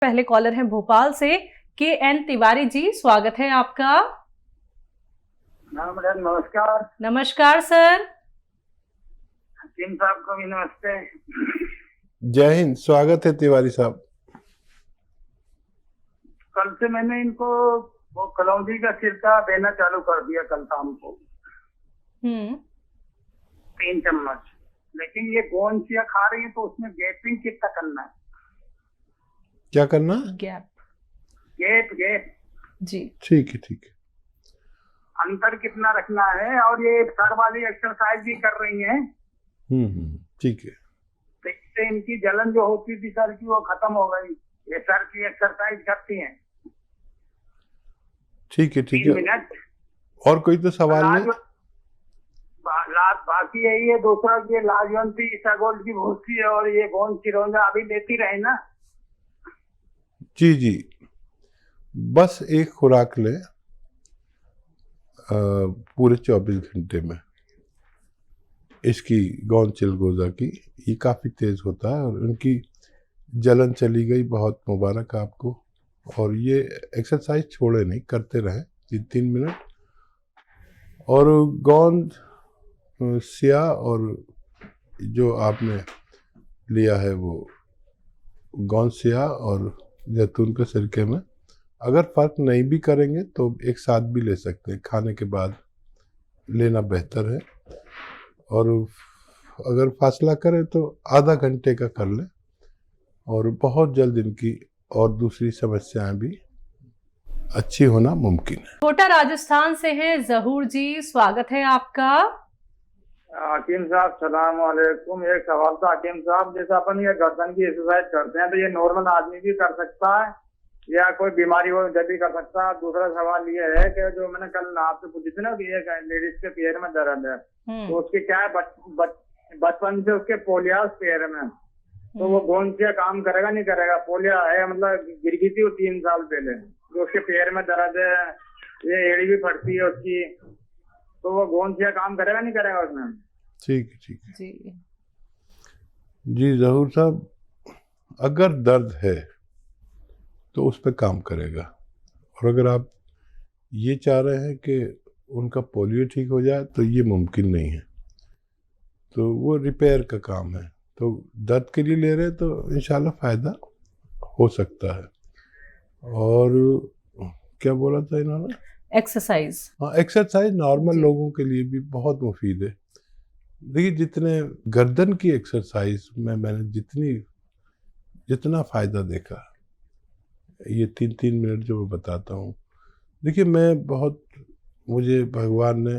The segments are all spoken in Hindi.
पहले कॉलर हैं भोपाल से KN तिवारी जी, स्वागत है आपका। मैडम नमस्कार। नमस्कार सर। हकीम साहब को भी नमस्ते। जय हिंद, स्वागत है तिवारी साहब। कल से मैंने इनको वो कलौंजी का सिरका देना चालू कर दिया कल शाम को 3 चम्मच, लेकिन ये गोंचिया खा रही है तो उसमें गैपिंग कितना करना है? क्या करना? गैप जी ठीक है ठीक है। अंतर कितना रखना है? और ये सर वाली एक्सरसाइज भी कर रही हैं। ठीक है। तो इससे इनकी जलन जो होती थी सर की वो खत्म हो गई। ये सर की एक्सरसाइज करती हैं। ठीक है 3 मिनट। और कोई तो सवाल नहीं? बाकी यही है, दूसरा ये लाजवंती ईसागोल्ड की भूसी है और ये गोंद चिरौंजा अभी लेती रहे ना। जी जी, बस एक खुराक ले पूरे 24 घंटे में इसकी गोंद चिलगोजा की। ये काफ़ी तेज़ होता है और उनकी जलन चली गई। बहुत मुबारक आपको। और ये एक्सरसाइज छोड़े नहीं, करते रहें 3 मिनट। और गोंद सिया और जो आपने लिया है वो गोंद सिया और जैतून के सिरके में अगर फ़र्क नहीं भी करेंगे तो एक साथ भी ले सकते हैं। खाने के बाद लेना बेहतर है। और अगर फासला करें तो आधा घंटे का कर लें और बहुत जल्द इनकी और दूसरी समस्याएं भी अच्छी होना मुमकिन है। कोटा राजस्थान से हैं जहूर जी, स्वागत है आपका। हकीम साहब सलाम वालेकुम। एक सवाल था हकीम साहब, जैसे अपन ये गर्दन की एक्सरसाइज करते हैं तो ये नॉर्मल आदमी भी कर सकता है या कोई बीमारी हो जब भी कर सकता है? दूसरा सवाल ये है कि जो मैंने कल आपसे पूछी थी ना कि एक लेडीज के पैर में दर्द है तो उसकी क्या है, बचपन से उसके पोलिया पैर में, तो वो गोंचिया काम करेगा नहीं करेगा? पोलिया है, मतलब गिर गई थी वो 3 साल पहले, जो उसके पैर में दर्द है, ये एड़ी भी फटती है उसकी, तो वो गोंचिया काम करेगा नहीं करेगा उसमें? ठीक है ठीक है जी जी जहूर साहब, अगर दर्द है तो उस पर काम करेगा। और अगर आप ये चाह रहे हैं कि उनका पोलियो ठीक हो जाए तो ये मुमकिन नहीं है, तो वो रिपेयर का काम है। तो दर्द के लिए ले रहे तो इंशाल्लाह फ़ायदा हो सकता है। और क्या बोला था इन्होंने? एक्सरसाइज। हाँ, एक्सरसाइज नॉर्मल लोगों के लिए भी बहुत मुफीद है। देखिए, जितने गर्दन की एक्सरसाइज में मैंने जितना फ़ायदा देखा, ये 3 मिनट जो मैं बताता हूँ। देखिए, मुझे भगवान ने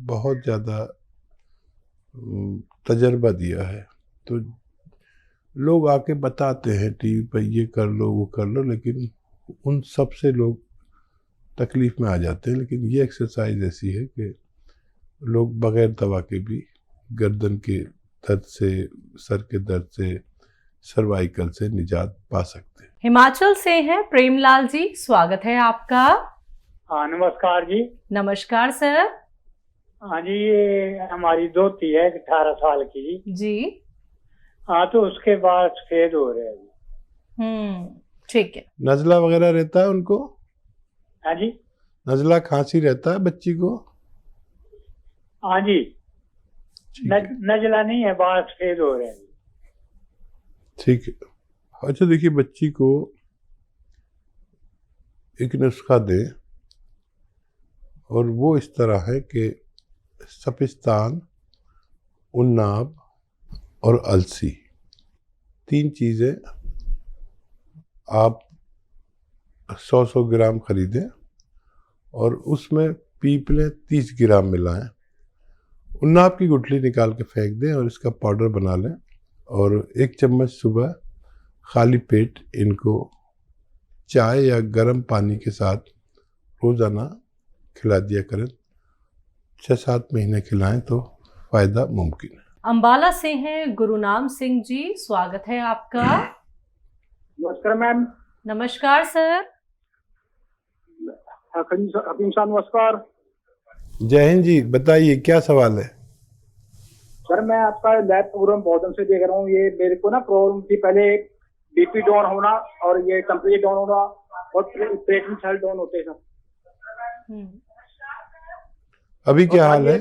बहुत ज़्यादा तजर्बा दिया है, तो लोग आके बताते हैं टीवी पर ये कर लो वो कर लो, लेकिन उन सब से लोग तकलीफ़ में आ जाते हैं। लेकिन ये एक्सरसाइज ऐसी है कि लोग बग़ैर दवा के भी गर्दन के दर्द से, सर के दर्द से, सर्वाइकल से निजात पा सकते हैं। हिमाचल से हैं प्रेमलाल जी, स्वागत है आपका। हाँ नमस्कार जी। नमस्कार सर। हाँ जी, ये हमारी दोती है 18 साल की जी। हाँ, तो उसके बाद सफेद हो रहे हैं। ठीक है। नज़ला वगैरह रहता है उनको? हाँ जी। नज़ला खांसी रहता है बच्ची को? हाँ जी। नज़ला नहीं है, बाल सफेद हो रहे हैं। ठीक है। अच्छा, देखिए, बच्ची को एक नुस्खा दें और वो इस तरह है कि सपिस्तान, उन्नाब और अलसी, 3 चीज़ें आप 100 ग्राम खरीदें और उसमें पीपले 30 ग्राम मिलाएं। उन्नाब की गुठली निकाल के फेंक दें और इसका पाउडर बना लें और 1 चम्मच सुबह खाली पेट इनको चाय या गर्म पानी के साथ रोज़ाना खिला दिया करें। 6-7 महीने खिलाएं तो फ़ायदा मुमकिन है। अंबाला से हैं गुरुनाम सिंह जी, स्वागत है आपका। नमस्कार मैम। नमस्कार सर। हकीम साहब नमस्कार। जय हिंद जी, बताइए क्या सवाल है? सर मैं आपका लैब प्रोग्राम बहुत दिन से देख रहा हूँ। ये मेरे को ना प्रॉब्लम थी, पहले बीपी डाउन होना और ये टेम्परेचर डाउन होना और प्लेटलेट सेल डाउन होते हैं सर। अभी क्या हाल है?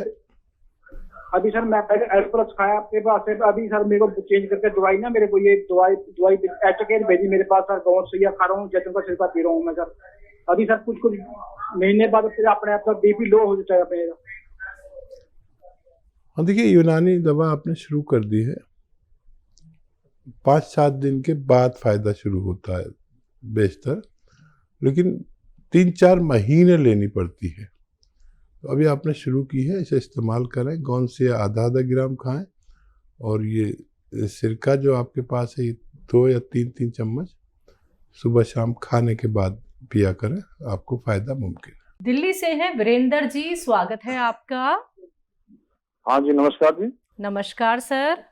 अभी सर मैं पहले एल्प्लस खाया आपके पास से, अभी सर मेरे को चेंज करके दवाई ना, मेरे को ये दवाई एचकेन भेजी मेरे पास सर, गाँव से खा रहा हूँ, जैतून का छिलका पी रहा हूँ मैं सर। अभी सर कुछ महीने बाद फिर अपने आप का बीपी लो हो जाता है मेरा। हाँ देखिए, यूनानी दवा आपने शुरू कर दी है, 5-7 दिन के बाद फायदा शुरू होता है बेशतर, लेकिन 3-4 महीने लेनी पड़ती है। तो अभी आपने शुरू की है, इसे इस्तेमाल करें। कौन से आधा ग्राम खाएं, और ये सिरका जो आपके पास है 2 या 3 चम्मच सुबह शाम खाने के बाद पिया करें, आपको फायदा मुमकिन है। दिल्ली से है वीरेंद्र जी, स्वागत है आपका। हाँ जी, नमस्कार जी। नमस्कार सर।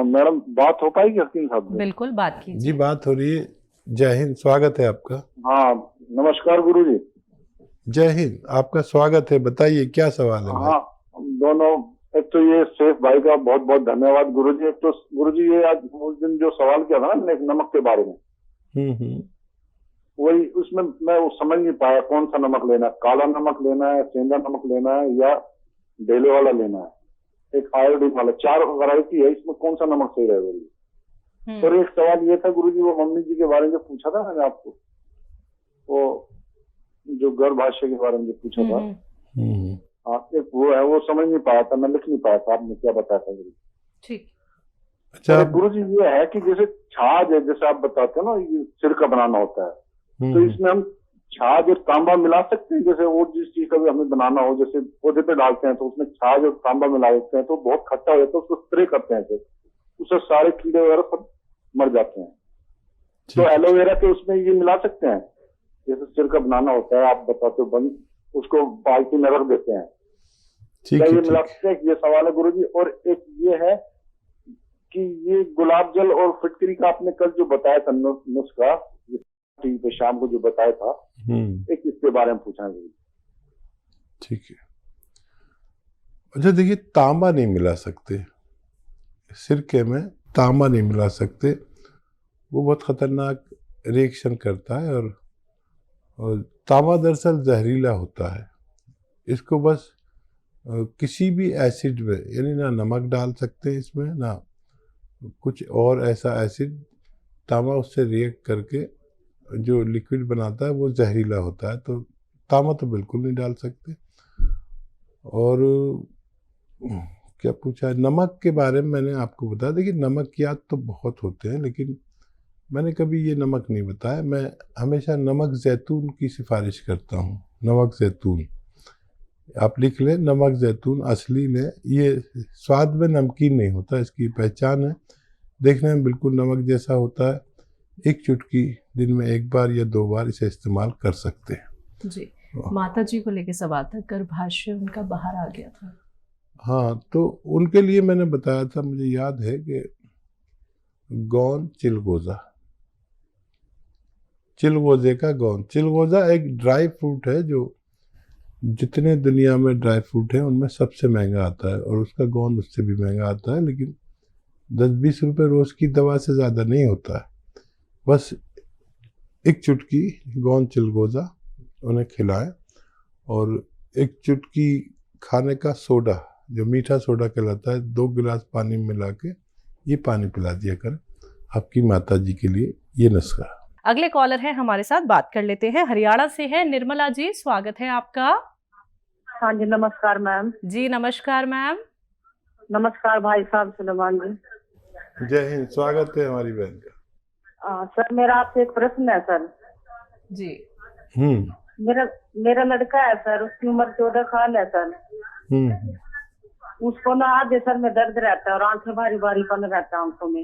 मैडम बात हो पाएगी हकीम साहब से? बिल्कुल, बात कीजिए। जी बात हो रही है। जय हिंद, स्वागत है आपका। हाँ नमस्कार गुरु जी। जय हिंद, आपका स्वागत है। बताइए क्या सवाल है? हाँ दोनों, एक तो ये सेफ भाई का बहुत बहुत धन्यवाद गुरु जी। एक तो गुरु जी ये आज उस दिन जो सवाल किया था ना नमक के बारे में, वही उसमें मैं वो समझ नहीं पाया कौन सा नमक लेना है, काला नमक लेना है, सेंधा नमक लेना है या डेले वाला लेना है, एक आयोडीन वाला, 4 वैरायटी है, इसमें कौन सा नमक सही रहेगा? और एक सवाल ये था गुरु जी, वो मम्मी जी के बारे में जो पूछा था मैंने आपको, वो जो गर्भाशय के बारे में जो पूछा था, हाँ एक वो है, वो समझ नहीं पाया था, मैं लिख नहीं पाया था, आपने क्या बताया था गुरु? ठीक। अच्छा गुरु जी ये है कि जैसे छाछ है, जैसे आप बताते हो ना ये सिरका बनाना होता है, तो इसमें हम छाछ और तांबा मिला सकते हैं? जैसे और जिस चीज का भी हमें बनाना हो, जैसे पौधे पे डालते हैं तो उसमें छाछ और तांबा मिला देते हैं तो बहुत खट्टा हो जाता है, उसको स्प्रे करते हैं, फिर उससे सारे कीड़े वगैरह सब मर जाते हैं। तो एलोवेरा के उसमें ये मिला सकते हैं? जैसे सिरका बनाना होता है, आप बताते हो बंद, उसको बाल्टी में रख देते हैं, क्या ये मिला सकते हैं? ये सवाल है गुरु जी। और एक ये है कि ये गुलाब जल और फिटकरी का आपने कल जो बताया था नुस्खा, टीवी पे शाम को जो बताया था, एक इसके बारे में पूछना है। ठीक है। अच्छा देखिए, तांबा नहीं मिला सकते सिरके में, तांबा नहीं मिला सकते, वो बहुत खतरनाक रिएक्शन करता है। और तांबा दरअसल जहरीला होता है। इसको बस किसी भी एसिड में, यानी ना नमक डाल सकते हैं इसमें, ना कुछ और ऐसा एसिड, तांबा उससे रिएक्ट करके जो लिक्विड बनाता है वो जहरीला होता है, तो तांबा तो बिल्कुल नहीं डाल सकते। और क्या पूछा है नमक के बारे में, मैंने आपको बताया। देखिए नमकियात तो बहुत होते हैं, लेकिन मैंने कभी ये नमक नहीं बताया। मैं हमेशा नमक जैतून की सिफारिश करता हूँ। नमक जैतून आप लिख लें, नमक जैतून असली लें। ये स्वाद में नमकीन नहीं होता, इसकी पहचान है, देखने में बिल्कुल नमक जैसा होता है। एक चुटकी दिन में 1 बार या 2 बार इसे इस्तेमाल कर सकते हैं। जी, माता जी को लेके सवाल था, गर्भाशय उनका बाहर आ गया था। हाँ, तो उनके लिए मैंने बताया था, मुझे याद है कि गौन चिलगोजा, चिलगोजे का गौन। चिलगोजा एक ड्राई फ्रूट है जो जितने दुनिया में ड्राई फ्रूट है उनमें सबसे महंगा आता है, और उसका गौन उससे भी महंगा आता है, लेकिन 10-20 रुपए रोज की दवा से ज़्यादा नहीं होता है। बस एक चुटकी गौन चिलगोजा उन्हें खिलाएं, और एक चुटकी खाने का सोडा, जो मीठा सोडा कहलाता है, 2 गिलास पानी में मिला के ये पानी पिला दिया करें आपकी माता जी के लिए, ये नुस्खा। अगले कॉलर है हमारे साथ, बात कर लेते हैं। हरियाणा से है निर्मला जी, स्वागत है आपका। हाँ जी नमस्कार मैम। जी नमस्कार मैम। नमस्कार भाई साहब सुलेमान जी। जय हिंद, स्वागत है हमारी बहन का। सर मेरा आपसे एक प्रश्न है सर। जी। मेरा लड़का है सर, उसकी उम्र 14 साल है सर। उसको ना आधे सर में दर्द रहता है और आंखें भारी भारी पन रहता है आंखों में।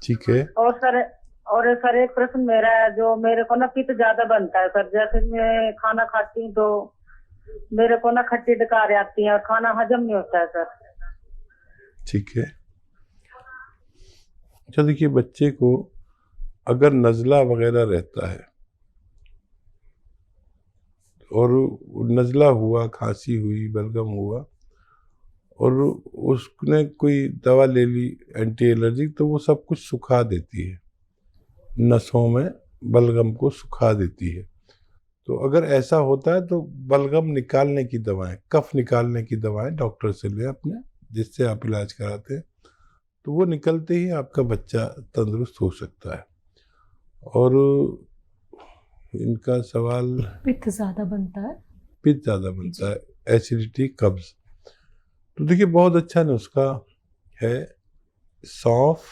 ठीक है। और सर एक प्रश्न मेरा है, जो मेरे को ना पित्त ज्यादा बनता है सर। जैसे मैं खाना खाती हूँ तो मेरे को ना खट्टी डकार आती है और खाना हजम नहीं होता है सर। ठीक है। अच्छा देखिए, बच्चे को अगर नज़ला वगैरह रहता है और नज़ला हुआ, खांसी हुई, बलगम हुआ, और उसने कोई दवा ले ली एंटी एलर्जिक, तो वो सब कुछ सुखा देती है, नसों में बलगम को सुखा देती है। तो अगर ऐसा होता है तो बलगम निकालने की दवाएं, कफ निकालने की दवाएं डॉक्टर से लें अपने, जिससे आप इलाज कराते हैं, तो वो निकलते ही आपका बच्चा तंदुरुस्त हो सकता है। और इनका सवाल, पित्त ज्यादा बनता है। पित्त ज़्यादा बनता है, एसिडिटी, कब्ज। तो देखिए बहुत अच्छा नुस्खा है, सौंफ,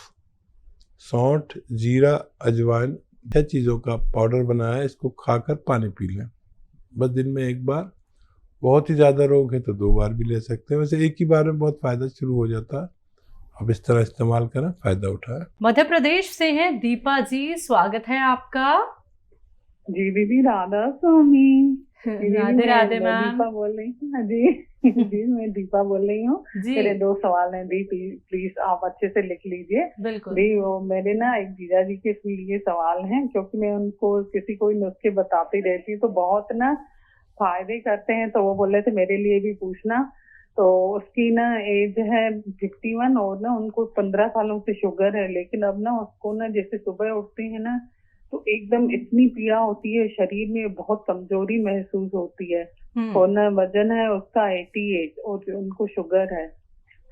सौंठ, जीरा, अजवाइन, 6 चीज़ों का पाउडर बनाया है, इसको खाकर पानी पी लें बस दिन में एक बार। बहुत ही ज़्यादा रोग है तो 2 बार भी ले सकते हैं, वैसे एक ही बार में बहुत फ़ायदा शुरू हो जाता है। अब इस तरह इस्तेमाल करें, फ़ायदा उठाएं। मध्य प्रदेश से हैं दीपा जी, स्वागत है आपका। जी दीदी, राधा स्वामी। राधे राधे मैं मैम। दीपा बोल रही हूँ। हाँ जी जी, मैं दीपा बोल रही हूँ। जी मेरे 2 सवाल हैं दी, प्लीज आप अच्छे से लिख लीजिए। बिल्कुल। दी, वो मेरे ना एक जीजा जी के लिए सवाल हैं, क्योंकि मैं उनको किसी को नुस्खे बताती रहती हूँ तो बहुत ना फायदे करते हैं, तो वो बोल रहे थे मेरे लिए भी पूछना। तो उसकी ना एज है 51 और ना उनको 15 सालों से शुगर है, लेकिन अब ना उसको ना जैसे सुबह उठती है ना तो एकदम इतनी पीड़ा होती है, शरीर में बहुत कमजोरी महसूस होती है। और ना वजन है उसका 88 और उनको शुगर है।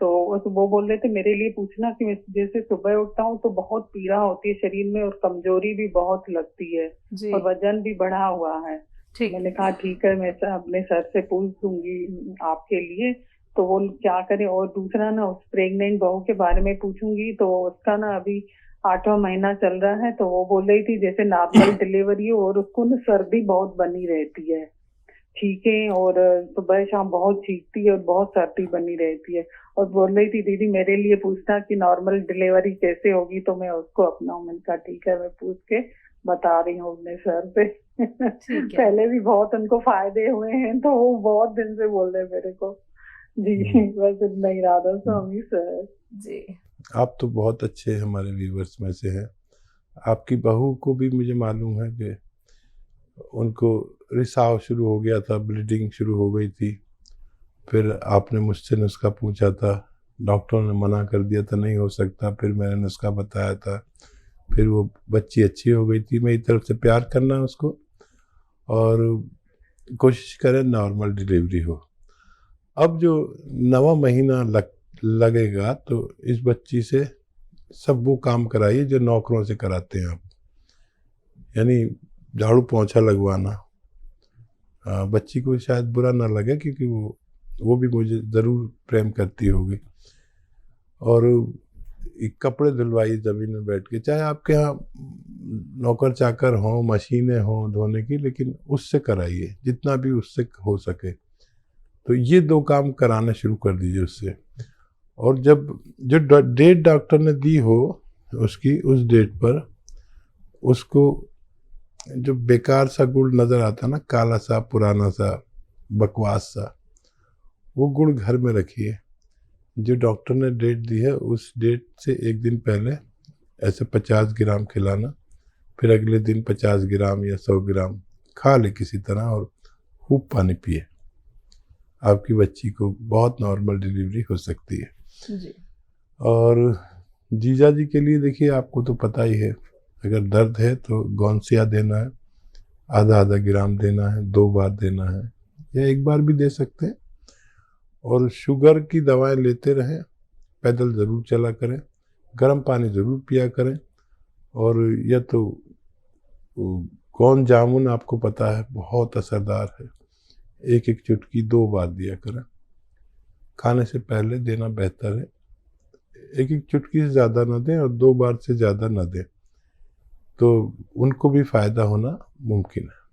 तो वो बोल रहे थे मेरे लिए पूछना कि जैसे सुबह उठता हूँ तो बहुत पीड़ा होती है शरीर में और कमजोरी भी बहुत लगती है जी और वजन भी बढ़ा हुआ है। ठीक। मैंने कहा ठीक है, मैं अपने सर से पूछ दूंगी आपके लिए, तो वो क्या करें। और दूसरा ना उस प्रेग्नेंट बहू के बारे में पूछूंगी, तो उसका ना अभी 8वां महीना चल रहा है, तो वो बोल रही थी जैसे नॉर्मल डिलीवरी हो और उसको ना सर्दी बहुत बनी रहती है, छींकें और सुबह शाम बहुत छींकती है और बहुत सर्दी बनी रहती है। और बोल रही थी दीदी मेरे लिए पूछना कि नॉर्मल डिलीवरी कैसे होगी, तो मैं उसको अपनाऊं। मैंने कहा ठीक है, मैं पूछ के बता रही हूँ अपने सर से। पहले भी बहुत उनको फायदे हुए हैं, तो वो बहुत दिन से बोल रहे मेरे को। जी बस इतना ही, राधा स्वामी सर। जी आप तो बहुत अच्छे हमारे व्यूवर्स में से हैं। आपकी बहू को भी मुझे मालूम है कि उनको रिसाव शुरू हो गया था, ब्लीडिंग शुरू हो गई थी, फिर आपने मुझसे नुस्खा पूछा था, डॉक्टर ने मना कर दिया था नहीं हो सकता, फिर मैंने नुस्खा बताया था, फिर वो बच्ची अच्छी हो गई थी। मेरी तरफ से प्यार करना उसको और कोशिश करें नॉर्मल डिलीवरी हो। अब जो 9वां महीना लगेगा तो इस बच्ची से सब वो काम कराइए जो नौकरों से कराते हैं आप, यानी झाड़ू पोंछा लगवाना। बच्ची को शायद बुरा ना लगे क्योंकि वो भी मुझे ज़रूर प्रेम करती होगी। और कपड़े धुलवाइए ज़मीन में बैठ के, चाहे आपके यहाँ नौकर चाकर हों, मशीनें हों धोने की, लेकिन उससे कराइए जितना भी उससे हो सके। तो ये 2 काम कराना शुरू कर दीजिए उससे। और जब जो डेट डॉक्टर ने दी हो उसकी, उस डेट पर उसको जो बेकार सा गुड़ नज़र आता ना, काला सा, पुराना सा, बकवास सा, वो गुड़ घर में रखिए। जो डॉक्टर ने डेट दी है उस डेट से 1 दिन पहले ऐसे 50 ग्राम खिलाना, फिर अगले दिन 50 ग्राम या 100 ग्राम खा ले किसी तरह, और खूब पानी पिए। आपकी बच्ची को बहुत नॉर्मल डिलीवरी हो सकती है। जी और जीजा जी के लिए देखिए, आपको तो पता ही है, अगर दर्द है तो गौनसिया देना है, आधा ग्राम देना है, 2 बार देना है या 1 बार भी दे सकते हैं। और शुगर की दवाएं लेते रहें, पैदल ज़रूर चला करें, गर्म पानी ज़रूर पिया करें। और या तो कौन जामुन आपको पता है बहुत असरदार है, 1 चुटकी 2 बार दिया करें, खाने से पहले देना बेहतर है। 1 चुटकी से ज़्यादा ना दें और 2 बार से ज़्यादा ना दें, तो उनको भी फ़ायदा होना मुमकिन है।